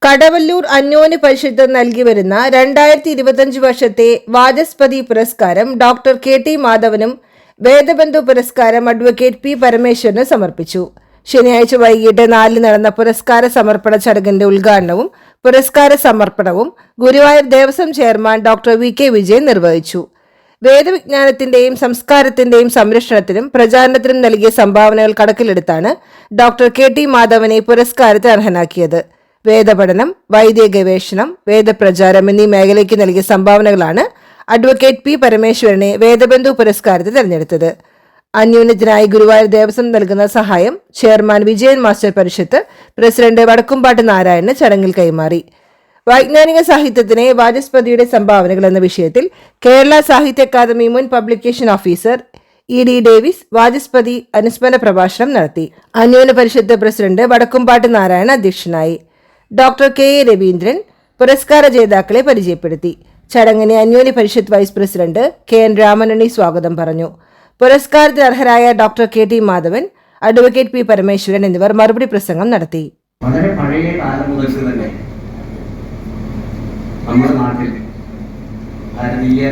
കടവല്ലൂർ അന്യോന്യ പരിഷത്ത് നൽകി വരുന്ന 2025 വർഷത്തെ വാചസ്പതി പുരസ്കാരം ഡോക്ടർ കെ.ടി. മാധവനും വേദബന്ധു പുരസ്കാരം അഡ്വക്കേറ്റ് പി. പരമേശ്വരന് സമർപ്പിച്ചു. ശനിയാഴ്ച വൈകിട്ട് 4 നടന്ന പുരസ്കാര സമർപ്പണ ചടങ്ങിന്റെ ഉദ്ഘാടനവും പുരസ്കാര സമർപ്പണവും Guruvayur Devaswom chairman doctor VK. Vijayan നിർവഹിച്ചു. വേദവിജ്ഞാനത്തിന്റെയും സംസ്കാരത്തിന്റെയും സംരക്ഷണത്തിനും പ്രചാരണത്തിനും നൽകിയ സംഭാവനകൾ കണക്കിലെടുത്താണ് ഡോക്ടർ കെ.ടി. മാധവനെ പുരസ്കാരത്തിന് അർഹനാക്കിയത്. വേദപഠനം, വൈദിക ഗവേഷണം, വേദപ്രചാരം എന്നീ മേഖലയ്ക്ക് നൽകിയ സംഭാവനകളാണ് അഡ്വക്കേറ്റ് പി. പരമേശ്വരനെ വേദബന്ധു പുരസ്കാരത്തിന് തെരഞ്ഞെടുത്തത്. അന്യോന്യത്തിനായി ഗുരുവായൂർ ദേവസ്വം നൽകുന്ന സഹായം ചെയർമാൻ വിജയൻ മാസ്റ്റർ പരിഷത്ത് പ്രസിഡന്റ് വടക്കുംപാട്ട് നാരായണന് ചടങ്ങിൽ കൈമാറി. വൈജ്ഞാനിക സാഹിത്യത്തിന് വാചസ്പതിയുടെ സംഭാവനകൾ എന്ന വിഷയത്തിൽ കേരള സാഹിത്യ അക്കാദമി മുൻ publication officer ED. Davis Vachaspati അനുസ്മരണ പ്രഭാഷണം നടത്തി. അന്യോന്യ പരിഷത്ത് പ്രസിഡന്റ് വടക്കുംപാട്ട് നാരായണൻ അധ്യക്ഷനായി. Doctor K. എ. രവീന്ദ്രൻ പുരസ്കാര ജേതാക്കളെ പരിചയപ്പെടുത്തി. ചടങ്ങിന് Anyonya Parishad vice president K. N. Ramanunni സ്വാഗതം പറഞ്ഞു. പുരസ്കാരത്തിന് അർഹരായ doctor K T. Madhavan, advocate P. Parameswaran എന്നിവർ മറുപടി പ്രസംഗം നടത്തി. വളരെ പഴയ കാലം മുതൽ തന്നെ നമ്മുടെ നാട്ടിൽ ഭാരതീയ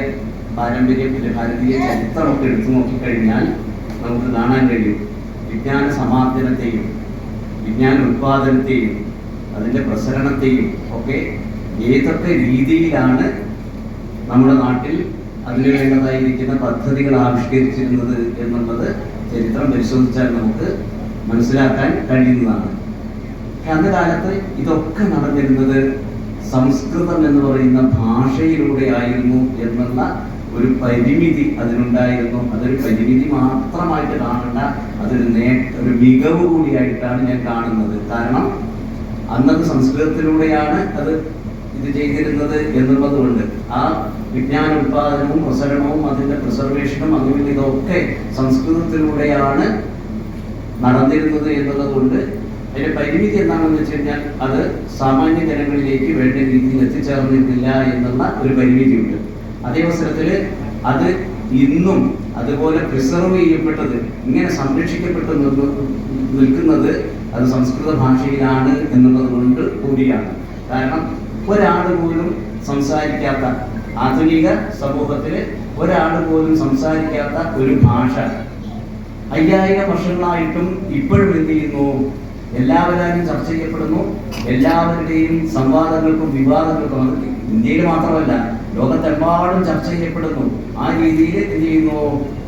പാരമ്പര്യത്തിലെ ഭാരതീയ ചരിത്രമൊക്കെ എടുത്തു നോക്കിക്കഴിഞ്ഞാൽ നമുക്ക് കാണാൻ കഴിയും വിജ്ഞാന സമാർജനത്തെയും വിജ്ഞാന ഉത്പാദനത്തെയും അതിൻ്റെ പ്രസരണത്തെയും ഒക്കെ ഏതൊക്കെ രീതിയിലാണ് നമ്മുടെ നാട്ടിൽ അതിനു വേണ്ടതായിരിക്കുന്ന പദ്ധതികൾ ആവിഷ്കരിച്ചിരുന്നത് എന്നുള്ളത് ചരിത്രം പരിശോധിച്ചാൽ നമുക്ക് മനസ്സിലാക്കാൻ കഴിയുന്നതാണ്. അന്ന് കാലത്ത് ഇതൊക്കെ നടന്നിരുന്നത് സംസ്കൃതം എന്ന് പറയുന്ന ഭാഷയിലൂടെ ആയിരുന്നു എന്നുള്ള ഒരു പരിമിതി അതിനുണ്ടായിരുന്നു. അതൊരു പരിമിതി മാത്രമായിട്ട് കാണേണ്ട, ഒരു മികവ് കൂടിയായിട്ടാണ് ഞാൻ കാണുന്നത്. കാരണം അന്നത് സംസ്കൃതത്തിലൂടെയാണ് ഇത് ചെയ്തിരുന്നത് എന്നുള്ളത് കൊണ്ട് ആ വിജ്ഞാന ഉത്പാദനവും പ്രസരണവും അതിൻ്റെ പ്രിസർവേഷനും അങ്ങനെ ഇതൊക്കെ സംസ്കൃതത്തിലൂടെയാണ് നടന്നിരുന്നത് എന്നുള്ളത് കൊണ്ട് അതിന്റെ പരിമിതി എന്താണെന്ന് വെച്ച് കഴിഞ്ഞാൽ അത് സാമാന്യ ജനങ്ങളിലേക്ക് വേണ്ട രീതിയിൽ എത്തിച്ചേർന്നിരുന്നില്ല എന്നുള്ള ഒരു പരിമിതിയുണ്ട്. അതേ അവസരത്തിൽ അത് ഇന്നും അതുപോലെ പ്രിസർവ് ചെയ്യപ്പെട്ടത്, ഇങ്ങനെ സംരക്ഷിക്കപ്പെട്ട് നിൽക്കുന്നത് അത് സംസ്കൃത ഭാഷയിലാണ് എന്നുള്ളത് കൊണ്ട് കൂടിയാണ്. കാരണം ഒരാൾ പോലും സംസാരിക്കാത്ത, ആധുനിക സമൂഹത്തിൽ ഒരാൾ പോലും സംസാരിക്കാത്ത ഒരു ഭാഷ 5000 വർഷങ്ങളായിട്ടും ഇപ്പോഴും എന്ത് ചെയ്യുന്നു? എല്ലാവരും ചർച്ച ചെയ്യപ്പെടുന്നു. എല്ലാവരുടെയും സംവാദങ്ങൾക്കും വിവാദങ്ങൾക്കും, അത് ഇന്ത്യയിൽ മാത്രമല്ല ലോകത്തെമ്പാടും ചർച്ച ചെയ്യപ്പെടുന്നു. ആ രീതിയിൽ എന്ത് ചെയ്യുന്നു?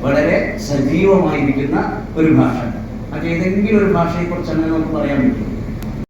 വളരെ സജീവമായിരിക്കുന്ന ഒരു ഭാഷ. മറ്റേതെങ്കിലും ഒരു ഭാഷയെക്കുറിച്ച് അങ്ങനെ നമുക്ക് പറയാൻ പറ്റും.